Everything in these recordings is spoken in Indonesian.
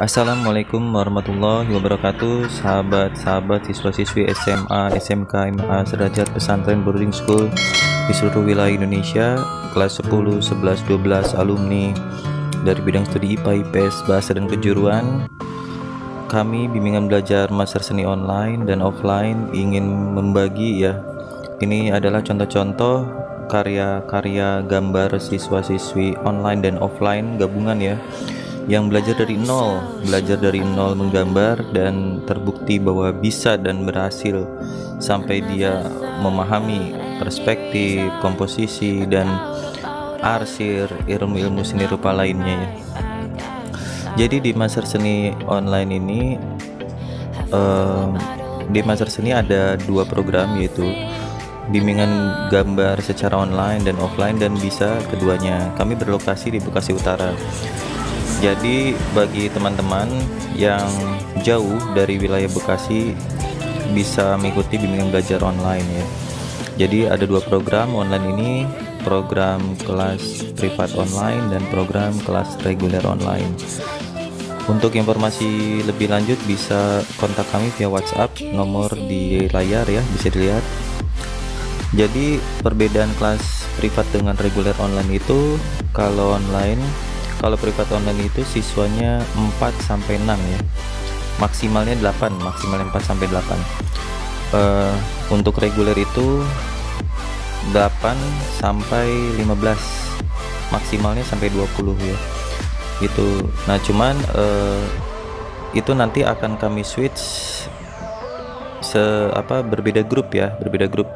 Assalamualaikum warahmatullahi wabarakatuh. Sahabat-sahabat siswa-siswi SMA, SMK, MA sederajat pesantren boarding school di seluruh wilayah Indonesia, kelas 10, 11, 12 alumni dari bidang studi IPA, IPS, Bahasa dan Kejuruan. Kami bimbingan belajar master seni online dan offline ingin membagi ini adalah contoh-contoh karya-karya gambar siswa-siswi online dan offline gabungan yang belajar dari nol menggambar dan terbukti bahwa bisa dan berhasil sampai dia memahami perspektif, komposisi, dan arsir ilmu-ilmu seni rupa lainnya. Jadi di master seni online ini di master seni ada dua program, yaitu bimbingan gambar secara online dan offline, dan bisa keduanya. Kami berlokasi di Bekasi Utara. Jadi bagi teman-teman yang jauh dari wilayah Bekasi bisa mengikuti bimbingan belajar online ya. Jadi ada dua program online ini, program kelas privat online dan program kelas reguler online. Untuk informasi lebih lanjut bisa kontak kami via WhatsApp, nomor di layar ya, bisa dilihat. Jadi perbedaan kelas privat dengan reguler online itu, kalau privat online itu siswanya 4 sampai 6 ya. Maksimalnya 8, maksimal 4 sampai 8. Untuk reguler itu 8 sampai 15. Maksimalnya sampai 20 ya. Gitu. Nah, cuman itu nanti akan kami switch berbeda grup.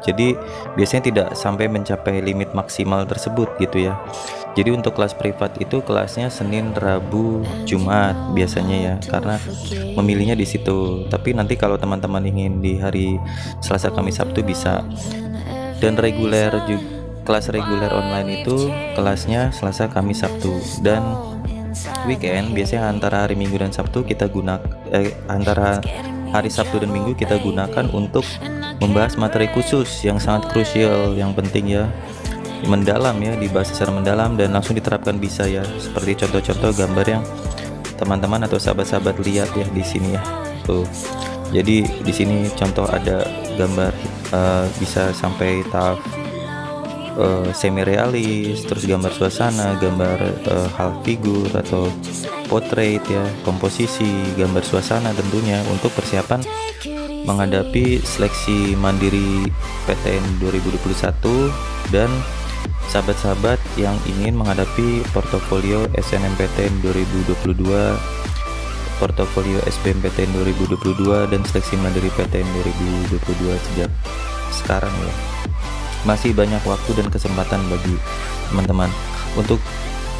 Jadi biasanya tidak sampai mencapai limit maksimal tersebut gitu ya. Jadi untuk kelas privat itu kelasnya Senin, Rabu, Jumat biasanya ya, karena memilihnya di situ. Tapi nanti kalau teman-teman ingin di hari Selasa, Kamis, Sabtu bisa. Dan kelas reguler online itu kelasnya Selasa, Kamis, Sabtu, dan weekend biasanya antara hari Minggu dan Sabtu antara hari Sabtu dan Minggu kita gunakan untuk membahas materi khusus yang sangat krusial, yang penting ya, mendalam ya, dibahas secara mendalam dan langsung diterapkan bisa ya, seperti contoh-contoh gambar yang teman-teman atau sahabat-sahabat lihat ya di sini ya. Tuh. Jadi di sini contoh ada gambar bisa sampai tahap semi realis, terus gambar suasana, gambar hal figur atau portrait ya, komposisi, gambar suasana tentunya untuk persiapan menghadapi seleksi mandiri PTN 2021 dan sahabat-sahabat yang ingin menghadapi portofolio SNMPTN 2022, portofolio SBMPTN 2022 dan seleksi mandiri PTN 2022 sejak sekarang ya. Masih banyak waktu dan kesempatan bagi teman-teman. Untuk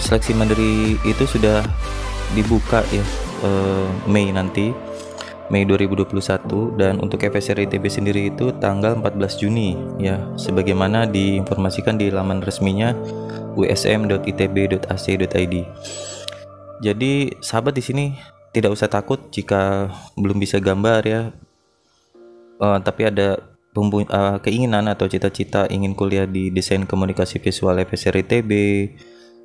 seleksi mandiri itu sudah dibuka ya, Mei 2021, dan untuk FSR ITB sendiri itu tanggal 14 Juni ya, sebagaimana diinformasikan di laman resminya usm.itb.ac.id. Jadi sahabat di sini tidak usah takut jika belum bisa gambar ya, tapi ada keinginan atau cita-cita ingin kuliah di desain komunikasi visual FSR ITB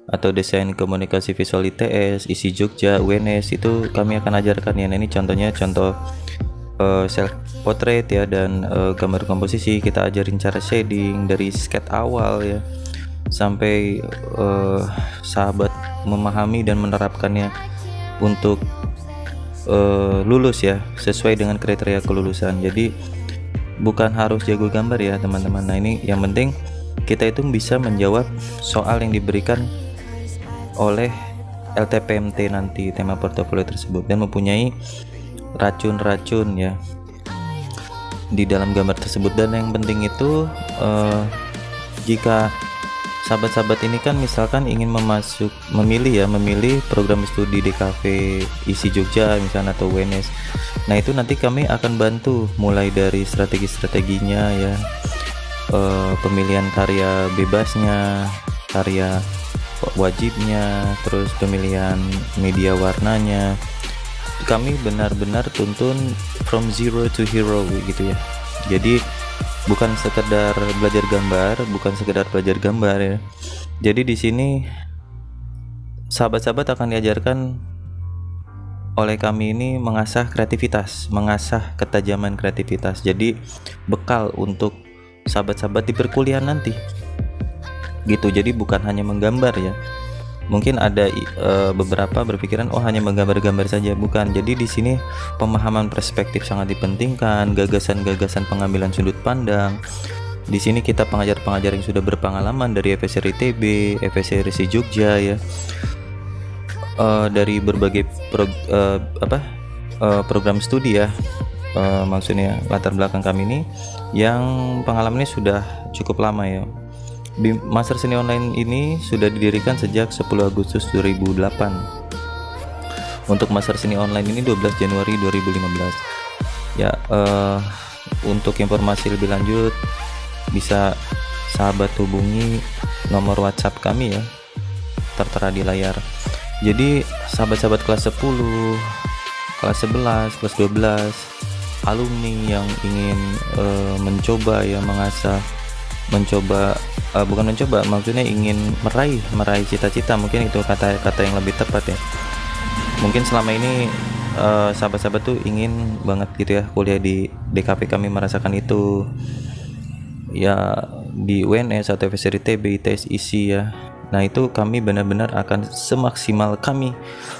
atau desain komunikasi visual ITS, ISI Jogja, UNS, itu kami akan ajarkan ya. Nah, ini contohnya contoh self portrait ya, dan gambar komposisi. Kita ajarin cara shading dari sketch awal ya sampai sahabat memahami dan menerapkannya untuk lulus ya, sesuai dengan kriteria kelulusan. Jadi bukan harus jago gambar ya teman-teman. Nah, ini yang penting kita itu bisa menjawab soal yang diberikan oleh LTPMT nanti, tema portofolio tersebut, dan mempunyai racun-racun ya di dalam gambar tersebut. Dan yang penting itu jika sahabat-sahabat ini kan misalkan ingin memilih program studi DKV ISI Jogja misalnya atau UNS. Nah, itu nanti kami akan bantu mulai dari strategi-strateginya ya, pemilihan karya bebasnya, karya wajibnya, terus pemilihan media warnanya. Kami benar-benar tuntun from zero to hero gitu ya. Jadi bukan sekedar belajar gambar ya. Jadi di sini sahabat-sahabat akan diajarkan oleh kami ini mengasah kreativitas, mengasah ketajaman kreativitas. Jadi bekal untuk sahabat-sahabat di perkuliahan nanti gitu. Jadi bukan hanya menggambar ya. Mungkin ada beberapa berpikiran oh hanya menggambar-gambar saja, bukan. Jadi di sini pemahaman perspektif sangat dipentingkan, gagasan-gagasan pengambilan sudut pandang. Di sini kita pengajar-pengajar yang sudah berpengalaman dari FSR ITB, FSR Jogja ya, dari berbagai program studi ya, maksudnya latar belakang kami ini yang pengalamannya sudah cukup lama ya. Master Seni Online ini sudah didirikan sejak 10 Agustus 2008. Untuk Master Seni Online ini 12 Januari 2015 ya. Untuk informasi lebih lanjut bisa sahabat hubungi nomor WhatsApp kami ya, tertera di layar. Jadi sahabat-sahabat kelas 10, kelas 11, kelas 12, alumni yang ingin mencoba ya, maksudnya ingin meraih cita-cita, mungkin itu kata-kata yang lebih tepat ya. Mungkin selama ini sahabat-sahabat tuh ingin banget gitu ya kuliah di DKP, kami merasakan itu ya, di UNS atau FSR ITB, ITS ISI ya. Nah itu kami benar-benar akan semaksimal kami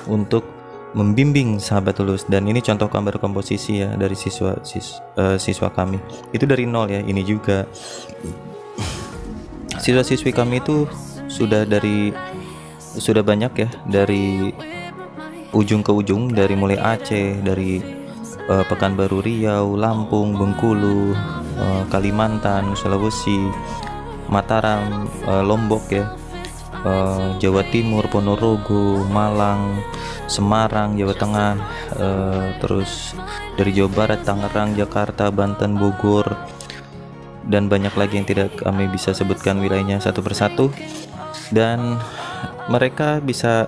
untuk membimbing sahabat lulus. Dan ini contoh gambar komposisi ya dari siswa kami itu dari nol ya. Ini juga siswa-siswi kami itu sudah banyak ya, dari ujung ke ujung, dari mulai Aceh, dari Pekanbaru Riau, Lampung, Bengkulu, Kalimantan, Sulawesi, Mataram, Lombok ya, Jawa Timur, Ponorogo, Malang, Semarang, Jawa Tengah, terus dari Jawa Barat, Tangerang, Jakarta, Banten, Bogor, dan banyak lagi yang tidak kami bisa sebutkan wilayahnya satu persatu. Dan mereka bisa,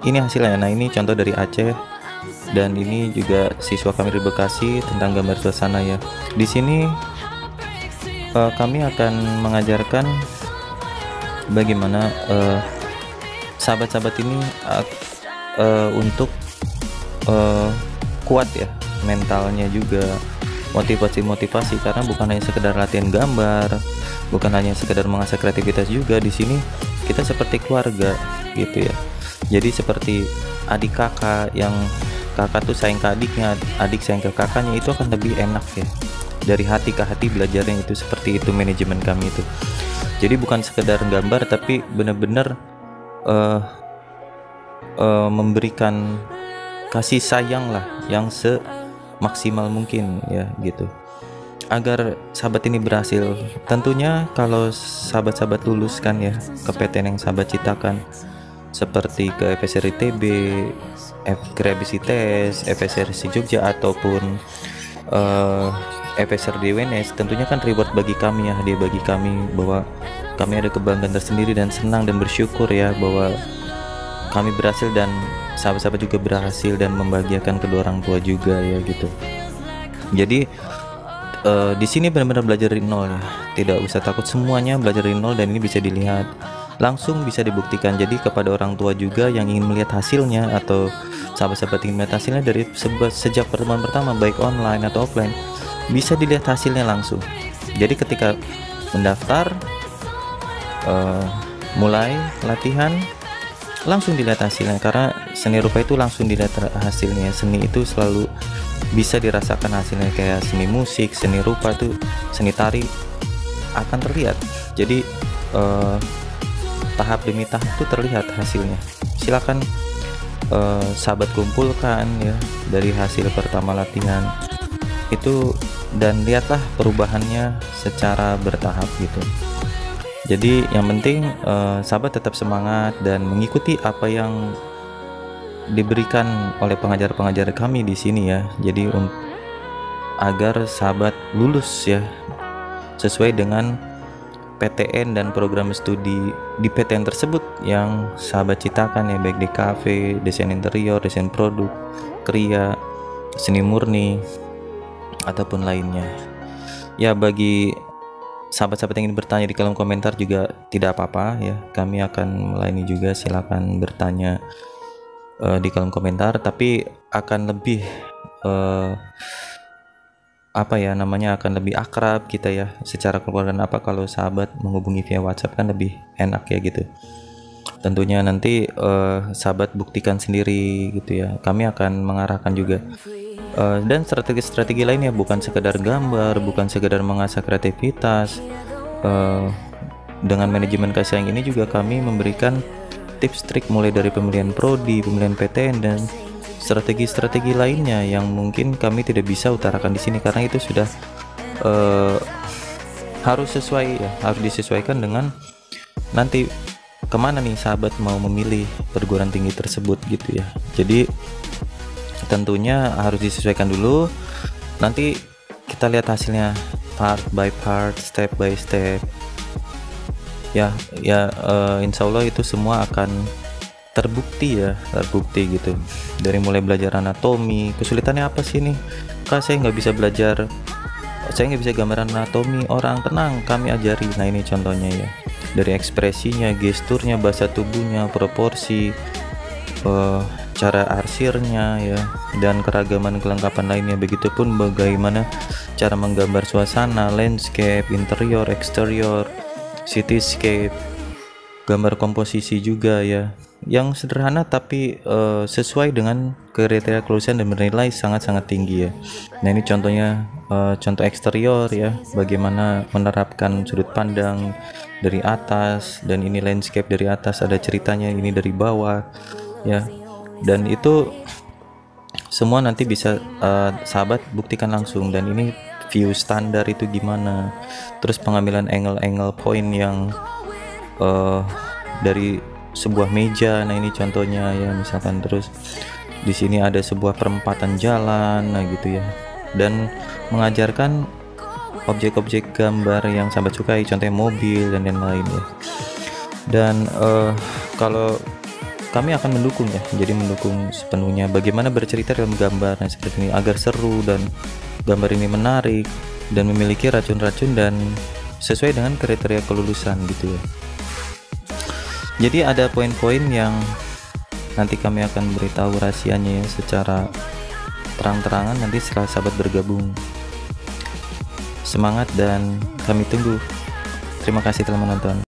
ini hasilnya. Nah ini contoh dari Aceh, dan ini juga siswa kami di Bekasi tentang gambar suasana ya. Di sini kami akan mengajarkan bagaimana sahabat-sahabat ini untuk kuat ya mentalnya, juga motivasi, karena bukan hanya sekedar latihan gambar, bukan hanya sekedar mengasah kreativitas, juga di sini kita seperti keluarga gitu ya. Jadi seperti adik kakak, yang kakak tuh sayang ke adiknya, adik sayang ke kakaknya, itu akan lebih enak ya. Dari hati ke hati belajarnya itu seperti itu manajemen kami itu. Jadi bukan sekedar gambar, tapi benar-benar memberikan kasih sayang lah yang semaksimal mungkin ya gitu, agar sahabat ini berhasil. Tentunya kalau sahabat-sahabat lulus kan ya ke PTN yang sahabat citakan, seperti ke FSR ITB, FKRBITS, FSR Jogja ataupun FSR di UNS, tentunya kan reward bagi kami ya, hadiah bagi kami, bahwa kami ada kebanggaan tersendiri dan senang dan bersyukur ya bahwa kami berhasil dan sahabat-sahabat juga berhasil, dan membahagiakan kedua orang tua juga ya gitu. Jadi di sini benar-benar belajar dari nol ya, tidak usah takut, semuanya belajar dari nol, dan ini bisa dilihat langsung, bisa dibuktikan. Jadi kepada orang tua juga yang ingin melihat hasilnya, atau sahabat-sahabat ingin melihat hasilnya dari sejak pertemuan pertama, baik online atau offline, bisa dilihat hasilnya langsung. Jadi ketika mendaftar, mulai latihan, langsung dilihat hasilnya, karena seni rupa itu langsung dilihat hasilnya. Seni itu selalu bisa dirasakan hasilnya, kayak seni musik, seni rupa itu, seni tari akan terlihat. Jadi tahap demi tahap itu terlihat hasilnya. Silakan sahabat kumpulkan ya dari hasil pertama latihan itu, dan lihatlah perubahannya secara bertahap gitu. Jadi yang penting sahabat tetap semangat dan mengikuti apa yang diberikan oleh pengajar-pengajar kami di sini ya. Jadi agar sahabat lulus ya sesuai dengan PTN dan program studi di PTN tersebut yang sahabat citakan ya, baik di kafe, desain interior, desain produk, kriya, seni murni ataupun lainnya. Ya, bagi sahabat-sahabat yang ingin bertanya di kolom komentar juga tidak apa-apa ya, kami akan melayani juga, silakan bertanya di kolom komentar, tapi akan lebih apa ya namanya, akan lebih akrab kita ya secara keluarga. Apa kalau sahabat menghubungi via WhatsApp kan lebih enak ya gitu. Tentunya nanti sahabat buktikan sendiri gitu ya. Kami akan mengarahkan juga dan strategi-strategi lainnya, bukan sekedar gambar, bukan sekedar mengasah kreativitas. Dengan manajemen kasih sayang ini juga kami memberikan tips trik mulai dari pemilihan prodi, pemilihan PTN, dan strategi-strategi lainnya yang mungkin kami tidak bisa utarakan di sini karena itu sudah harus sesuai ya, harus disesuaikan dengan nanti kemana nih sahabat mau memilih perguruan tinggi tersebut gitu ya. Jadi tentunya harus disesuaikan dulu, nanti kita lihat hasilnya part by part, step by step ya. Insya Allah itu semua akan terbukti gitu. Dari mulai belajar anatomi, kesulitannya apa sih nih Kak, saya nggak bisa gambar anatomi orang, tenang, kami ajari. Nah ini contohnya ya, dari ekspresinya, gesturnya, bahasa tubuhnya, proporsi, cara arsirnya ya, dan keragaman kelengkapan lainnya. Begitupun bagaimana cara menggambar suasana, landscape, interior, eksterior, cityscape, gambar komposisi juga ya, yang sederhana tapi sesuai dengan kriteria kelulusan dan bernilai sangat-sangat tinggi ya. Nah ini contohnya, contoh eksterior ya, bagaimana menerapkan sudut pandang dari atas, dan ini landscape dari atas, ada ceritanya ini dari bawah ya, dan itu semua nanti bisa sahabat buktikan langsung. Dan ini view standar itu gimana, terus pengambilan angle point yang dari sebuah meja. Nah ini contohnya ya, misalkan terus di sini ada sebuah perempatan jalan, nah gitu ya, dan mengajarkan objek-objek gambar yang sahabat sukai, contohnya mobil dan lain-lain ya. Dan kalau kami akan mendukung ya, jadi mendukung sepenuhnya bagaimana bercerita dalam gambar yang seperti ini agar seru dan gambar ini menarik dan memiliki racun-racun dan sesuai dengan kriteria kelulusan gitu ya. Jadi ada poin-poin yang nanti kami akan beritahu rahasianya ya secara terang-terangan nanti setelah sahabat bergabung. Semangat dan kami tunggu. Terima kasih telah menonton.